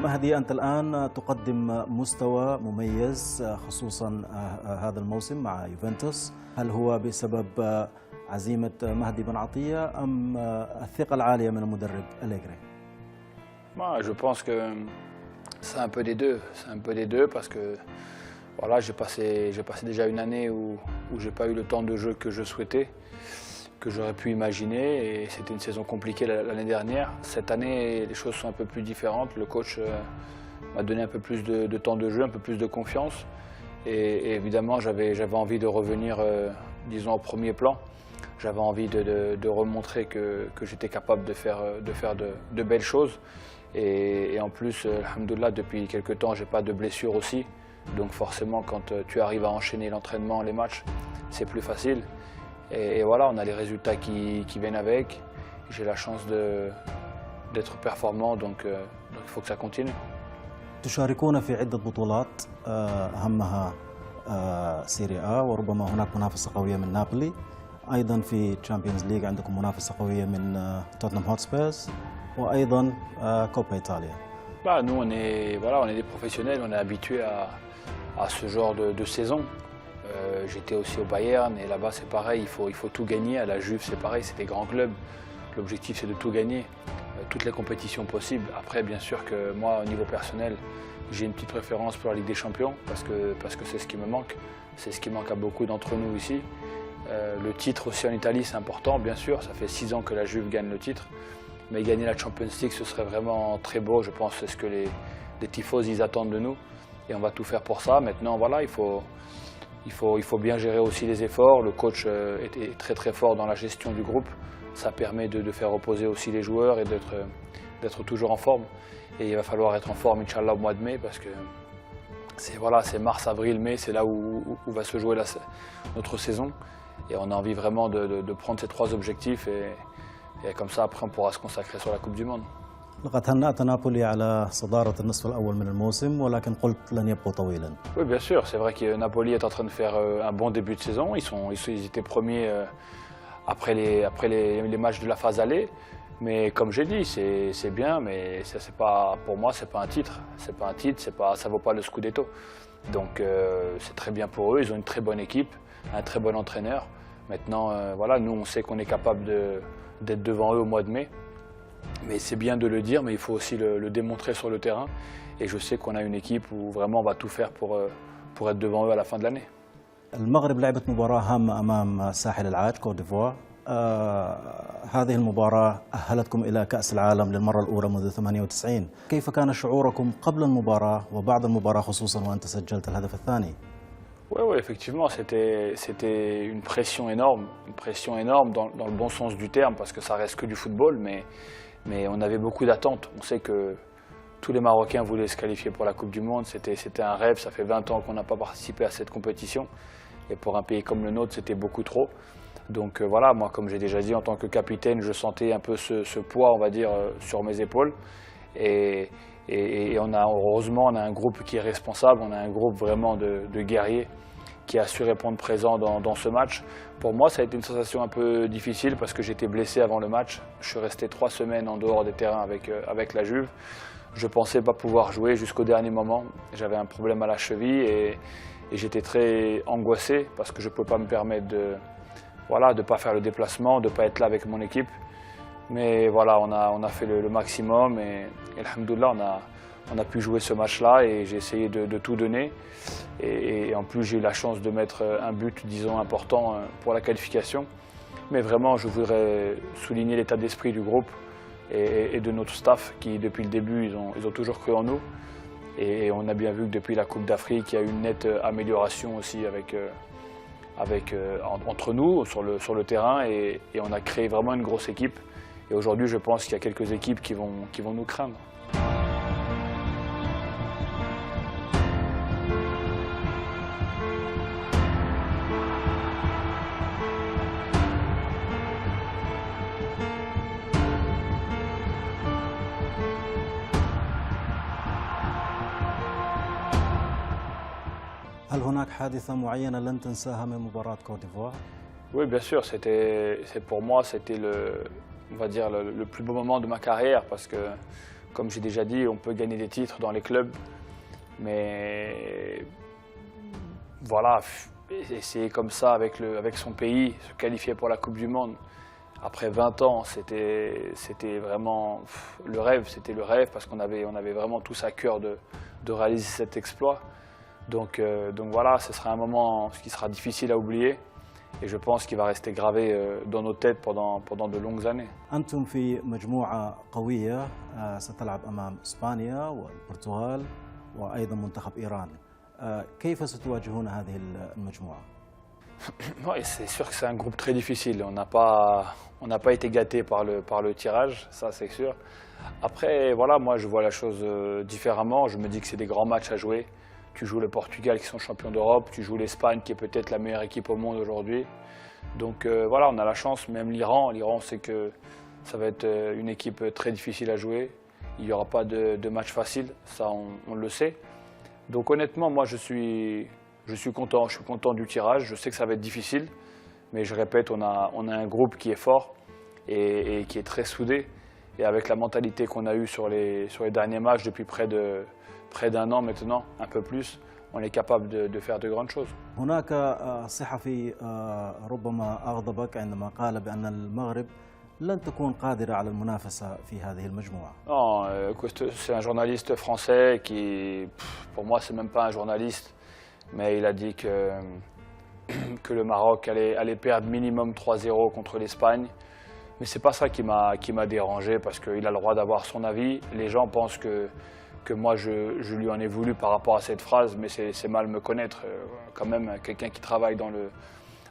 مهدي، أنت الآن تقدم مستوى مميز خصوصا هذا الموسم مع يوفنتوس. هل هو بسبب عزيمة مهدي بن عطية أم الثقة العالية من المدرب أليغري؟ Moi, je pense que c'est un peu des deux. C'est un peu des deux parce que voilà, j'ai passé déjà une année où j'ai pas eu le temps de jeu que je souhaitais, que j'aurais pu imaginer, et c'était une saison compliquée l'année dernière. Cette année, les choses sont un peu plus différentes. Le coach m'a donné un peu plus de temps de jeu, un peu plus de confiance, et évidemment, j'avais envie de revenir, disons, au premier plan. J'avais envie de remontrer que j'étais capable de faire de belles choses. Et en plus, alhamdoulilah, depuis quelques temps, j'ai pas de blessure aussi. Donc forcément, quand tu arrives à enchaîner l'entraînement, les matchs, c'est plus facile. Et voilà, on a les résultats qui viennent avec. J'ai la chance d'être performant, donc il faut que ça continue. تشاركون في عدة بطولات أهمها سيريا A، وربما هناك منافسة قوية من نابولي. أيضا في تشامبيونز ليج عندكم منافسة قوية من توتنهام هوتسبيرز، وأيضا كوبا إيطاليا. Nous, on est des professionnels, on est habitués à ce genre de saison. J'étais aussi au Bayern et là-bas c'est pareil, il faut tout gagner. À la Juve c'est pareil, c'est des grands clubs. L'objectif c'est de tout gagner, toutes les compétitions possibles. Après bien sûr que moi au niveau personnel, j'ai une petite préférence pour la Ligue des Champions parce que c'est ce qui me manque. C'est ce qui manque à beaucoup d'entre nous ici. Le titre aussi en Italie c'est important bien sûr, ça fait 6 ans que la Juve gagne le titre. Mais gagner la Champions League, ce serait vraiment très beau, je pense, c'est ce que les tifos ils attendent de nous. Et on va tout faire pour ça. Maintenant, voilà, il faut bien gérer aussi les efforts. Le coach est très très fort dans la gestion du groupe. Ça permet de faire reposer aussi les joueurs et d'être toujours en forme. Et il va falloir être en forme, Inch'Allah, au mois de mai, parce que c'est mars, avril, mai, c'est là où va se jouer notre saison. Et on a envie vraiment de prendre ces 3 objectifs. Et comme ça, après, on pourra se consacrer sur la Coupe du Monde. لقد هنأت نابولي على صدارة النصف الأول من الموسم، ولكن قلت لن يبقوا طويلا. Oui, bien sûr. C'est vrai que Napoli est en train de faire un bon début de saison. Ils étaient premiers après les matchs de la phase aller. Mais comme j'ai dit, c'est bien, mais ça, pour moi, c'est pas un titre. C'est pas un titre, ça vaut pas le Scudetto. Donc c'est très bien pour eux. Ils ont une très bonne équipe, un très bon entraîneur. Maintenant, voilà, nous, on sait qu'on est capable d'être devant eux au mois de mai. Mais c'est bien de le dire, mais il faut aussi le démontrer sur le terrain. Et je sais qu'on a une équipe où vraiment on va tout faire pour être devant eux à la fin de l'année. المغرب لعبت مباراة هامة أمام ساحل العاج كوت ديفوار. هذه المباراة أهلتكم إلى كأس العالم للمرة الأولى منذ 98. كيف كان شعوركم قبل المباراة وبعد المباراة خصوصا وأنت سجلت الهدف الثاني؟ Oui, effectivement, c'était une pression énorme dans le bon sens du terme, parce que ça reste que du football, mais on avait beaucoup d'attentes. On sait que tous les Marocains voulaient se qualifier pour la Coupe du Monde, c'était un rêve, ça fait 20 ans qu'on n'a pas participé à cette compétition, et pour un pays comme le nôtre, c'était beaucoup trop. Donc voilà, moi comme j'ai déjà dit, en tant que capitaine, je sentais un peu ce poids, on va dire, sur mes épaules, et heureusement, on a un groupe qui est responsable, on a un groupe vraiment de guerriers qui a su répondre présent dans ce match. Pour moi, ça a été une sensation un peu difficile parce que j'étais blessé avant le match. Je suis resté 3 semaines en dehors des terrains avec la Juve. Je ne pensais pas pouvoir jouer jusqu'au dernier moment. J'avais un problème à la cheville et j'étais très angoissé parce que je ne pouvais pas me permettre de ne pas faire le déplacement, de ne pas être là avec mon équipe. Mais voilà, on a fait le maximum et alhamdoulilah, on a pu jouer ce match-là et j'ai essayé de tout donner. Et en plus, j'ai eu la chance de mettre un but, disons, important pour la qualification. Mais vraiment, je voudrais souligner l'état d'esprit du groupe et de notre staff qui, depuis le début, ils ont toujours cru en nous. Et on a bien vu que depuis la Coupe d'Afrique, il y a eu une nette amélioration aussi entre nous sur le terrain et on a créé vraiment une grosse équipe. Et aujourd'hui, je pense qu'il y a quelques équipes qui vont nous craindre. هل هناك حادثة معينة لن تنساها من مباراة كوت ديفوار؟ Oui, bien sûr. Pour moi, c'était on va dire le plus beau moment de ma carrière parce que Comme j'ai déjà dit, on peut gagner des titres dans les clubs, mais voilà, essayer comme ça avec son pays, se qualifier pour la Coupe du Monde. Après 20 ans, c'était vraiment le rêve, parce qu'on avait vraiment tous à cœur de réaliser cet exploit. Donc voilà, ce sera un moment qui sera difficile à oublier et je pense qu'il va rester gravé dans nos têtes pendant de longues années. أنتم في مجموعة قوية ستلعب أمام إسبانيا والبرتغال وأيضا منتخب إيران. كيف ستواجهون هذه المجموعة؟ Oui, c'est sûr que c'est un groupe très difficile. On n'a pas été gâté par le tirage, ça c'est sûr. Après, voilà, moi je vois la chose différemment. Je me dis que c'est des grands matchs à jouer. Tu joues le Portugal qui sont champions d'Europe, tu joues l'Espagne qui est peut-être la meilleure équipe au monde aujourd'hui. Donc voilà, on a la chance, même l'Iran. L'Iran, c'est que ça va être une équipe très difficile à jouer. Il n'y aura pas de match facile, ça on le sait. Donc honnêtement, moi je suis content du tirage. Je sais que ça va être difficile, mais je répète, on a un groupe qui est fort et qui est très soudé. Et avec la mentalité qu'on a eue sur les derniers matchs depuis près d'un an maintenant, un peu plus, on est capable de faire de grandes choses. هناك صحفي ربما أغضبك عندما قال بأن المغرب لن تكون قادرة على المنافسة في هذه المجموعة. Non, c'est un journaliste français qui, pour moi, c'est même pas un journaliste, mais il a dit que le Maroc allait perdre minimum 3-0 contre l'Espagne. Mais c'est pas ça qui m'a dérangé parce qu'il a le droit d'avoir son avis. Les gens pensent que moi je lui en ai voulu par rapport à cette phrase, mais c'est mal me connaître. Quand même, quelqu'un qui travaille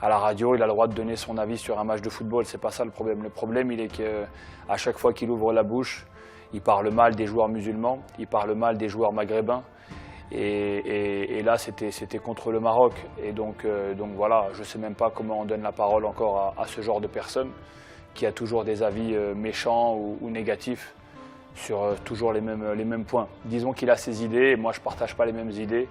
à la radio, il a le droit de donner son avis sur un match de football, c'est pas ça le problème. Le problème, il est qu'à chaque fois qu'il ouvre la bouche, il parle mal des joueurs musulmans, il parle mal des joueurs maghrébins. Et là, c'était contre le Maroc. Et donc voilà, je ne sais même pas comment on donne la parole encore à ce genre de personne qui a toujours des avis méchants ou négatifs sur toujours les mêmes points. Disons qu'il a ses idées, et moi je ne partage pas les mêmes idées.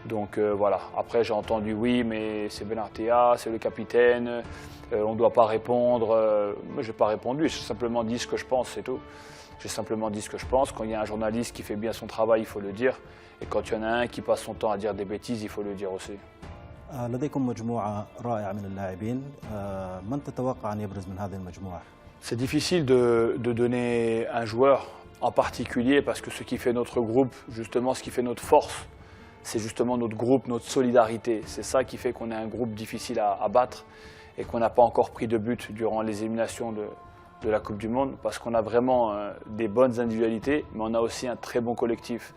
Donc voilà, après j'ai entendu oui, mais c'est Benartea, c'est le capitaine, on ne doit pas répondre. Moi je n'ai pas répondu, j'ai simplement dit ce que je pense, c'est tout. J'ai simplement dit ce que je pense. Quand il y a un journaliste qui fait bien son travail, il faut le dire. Et quand il y en a un qui passe son temps à dire des bêtises, il faut le dire aussi. لديكم مجموعة رائعة من اللاعبين. من تتوقع أن يبرز من هذه المجموعة؟ C'est difficile de donner un joueur en particulier parce que ce qui fait notre groupe, justement ce qui fait notre force, c'est justement notre groupe, notre solidarité. C'est ça qui fait qu'on est un groupe difficile à battre et qu'on n'a pas encore pris de but durant les éliminations de la Coupe du Monde parce qu'on a vraiment des bonnes individualités, mais on a aussi un très bon collectif.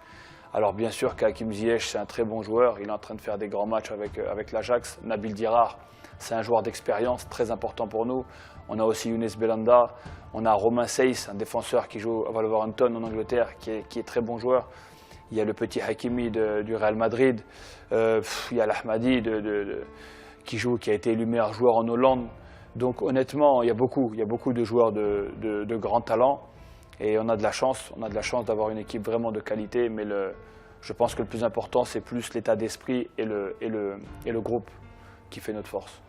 Alors bien sûr qu'Hakim Ziyech, c'est un très bon joueur, il est en train de faire des grands matchs avec l'Ajax. Nabil Dirar, c'est un joueur d'expérience très important pour nous. On a aussi Younes Belhanda, on a Romain Seyss, un défenseur qui joue à Wolverhampton en Angleterre, qui est très bon joueur. Il y a le petit Hakimi du Real Madrid, il y a l'Ahmadi qui a été élu meilleur joueur en Hollande. Donc honnêtement, il y a beaucoup de joueurs de grands talents et on a de la chance d'avoir une équipe vraiment de qualité, mais je pense que le plus important c'est plus l'état d'esprit et le groupe qui fait notre force.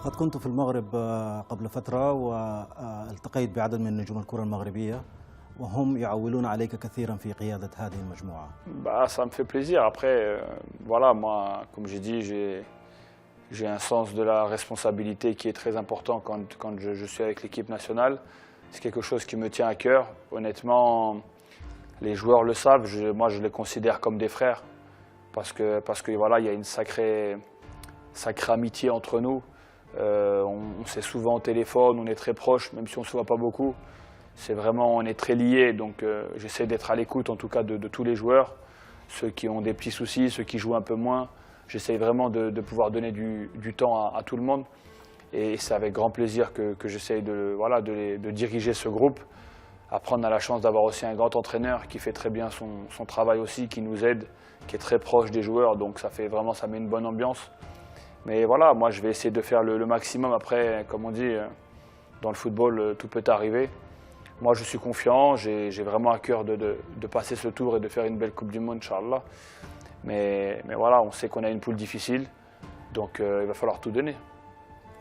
قد كنت في المغرب قبل فترة والتقيت بعدد من نجوم الكرة المغربية وهم يعولون عليك كثيرا في قيادة هذه المجموعة. Ça me fait plaisir. Après, voilà, moi, comme j'ai dit, j'ai un sens de la responsabilité qui est très important quand je suis avec l'équipe nationale. C'est quelque chose qui me tient à cœur. Honnêtement, les joueurs le savent. Moi, je les considère comme des frères parce que voilà, il y a une sacrée amitié entre nous. On s'est souvent au téléphone, on est très proches, même si on ne se voit pas beaucoup. C'est vraiment, on est très liés, donc j'essaie d'être à l'écoute en tout cas de tous les joueurs, ceux qui ont des petits soucis, ceux qui jouent un peu moins. J'essaie vraiment de pouvoir donner du temps à tout le monde et c'est avec grand plaisir que j'essaie de diriger ce groupe. Après, on a la chance d'avoir aussi un grand entraîneur qui fait très bien son travail aussi, qui nous aide, qui est très proche des joueurs, donc ça met une bonne ambiance. Mais voilà, moi je vais essayer de faire le maximum. Après, comme on dit, dans le football, tout peut arriver. Moi je suis confiant, j'ai vraiment à cœur de passer ce tour et de faire une belle Coupe du Monde, Inch'Allah. Mais voilà, on sait qu'on a une poule difficile, donc il va falloir tout donner.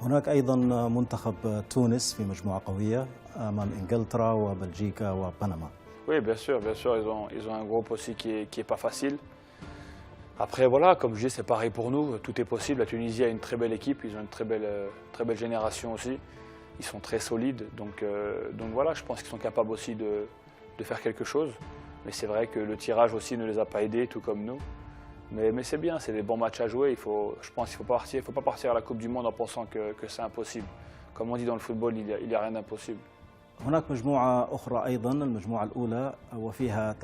هناك أيضا منتخب تونس في مجموعة قوية أمام إنجلترا وبلجيكا وبنما. Oui, bien sûr, ils ont un groupe aussi qui est pas facile. Après, voilà, comme je dis, c'est pareil pour nous, tout est possible. La Tunisie a une très belle équipe, ils ont une très belle génération aussi. Ils sont très solides, donc voilà, je pense qu'ils sont capables aussi de faire quelque chose. Mais c'est vrai que le tirage aussi ne les a pas aidés, tout comme nous. Mais c'est bien, c'est des bons matchs à jouer. Je pense qu'il ne faut pas partir à la Coupe du Monde en pensant que c'est impossible. Comme on dit dans le football, il n'y a rien d'impossible. هناك مجموعة أخرى أيضا، المجموعة الأولى وفيها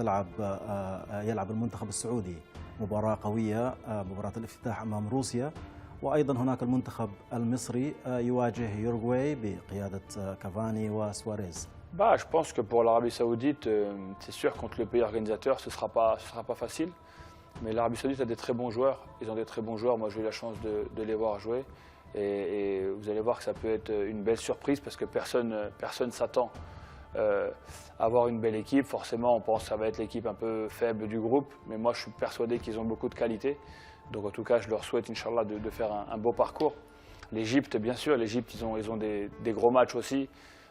يلعب المنتخب السعودي مباراة قوية، مباراة الافتتاح أمام روسيا، وأيضا هناك المنتخب المصري يواجه يوروغواي بقيادة كافاني وسواريز. Je pense que pour l'Arabie Saoudite, c'est sûr, contre le pays organisateur, ce sera pas facile. Mais l'Arabie Saoudite a des très bons joueurs. Ils ont des très bons joueurs. Moi, j'ai eu la chance de les voir jouer. Et vous allez voir que ça peut être une belle surprise parce que personne s'attend à avoir une belle équipe. Forcément, on pense que ça va être l'équipe un peu faible du groupe. Mais moi, je suis persuadé qu'ils ont beaucoup de qualité. Donc, en tout cas, je leur souhaite, Inch'Allah, de faire un beau parcours. L'Égypte, bien sûr, l'Égypte, ils ont des gros matchs aussi.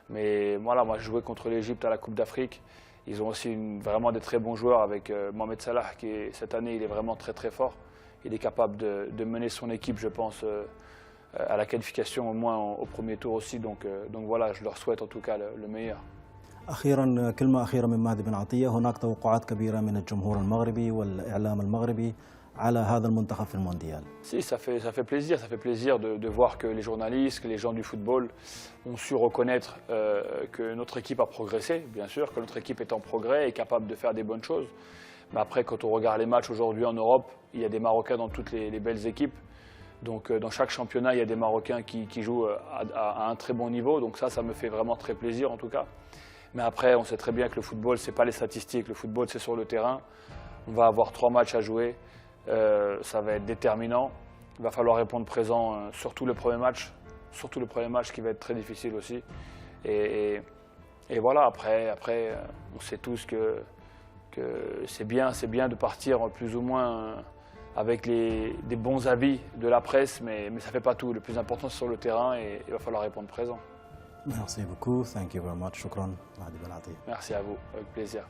Mais voilà, moi, je jouais contre l'Égypte à la Coupe d'Afrique. Ils ont aussi vraiment des très bons joueurs avec Mohamed Salah, cette année, il est vraiment très très fort. Il est capable de mener son équipe, je pense, à la qualification au moins au premier tour aussi. Donc voilà, je leur souhaite en tout cas le meilleur. أخيرا كلمة أخيرة من مهدي بن عطية، هناك توقعات كبيرة من الجمهور المغربي والإعلام المغربي على هذا المنتخب في المونديال. Si, ça fait plaisir de voir que les journalistes, que les gens du football ont su reconnaître que notre équipe a progressé, bien sûr, que notre équipe est en progrès et capable de faire des bonnes choses. Mais après, quand on regarde les matchs aujourd'hui en Europe, il y a des Marocains dans toutes les belles équipes. Donc dans chaque championnat, il y a des Marocains qui jouent à un très bon niveau. Donc ça me fait vraiment très plaisir en tout cas. Mais après, on sait très bien que le football, ce n'est pas les statistiques. Le football, c'est sur le terrain. On va avoir 3 matchs à jouer. Ça va être déterminant. Il va falloir répondre présent, surtout le premier match qui va être très difficile aussi. Et voilà, après, on sait tous que c'est bien de partir plus ou moins avec des bons avis de la presse, mais ça ne fait pas tout. Le plus important, c'est sur le terrain et il va falloir répondre présent. Merci beaucoup, thank you very much, شكرا مهدي بن عطية. Merci à vous, avec plaisir.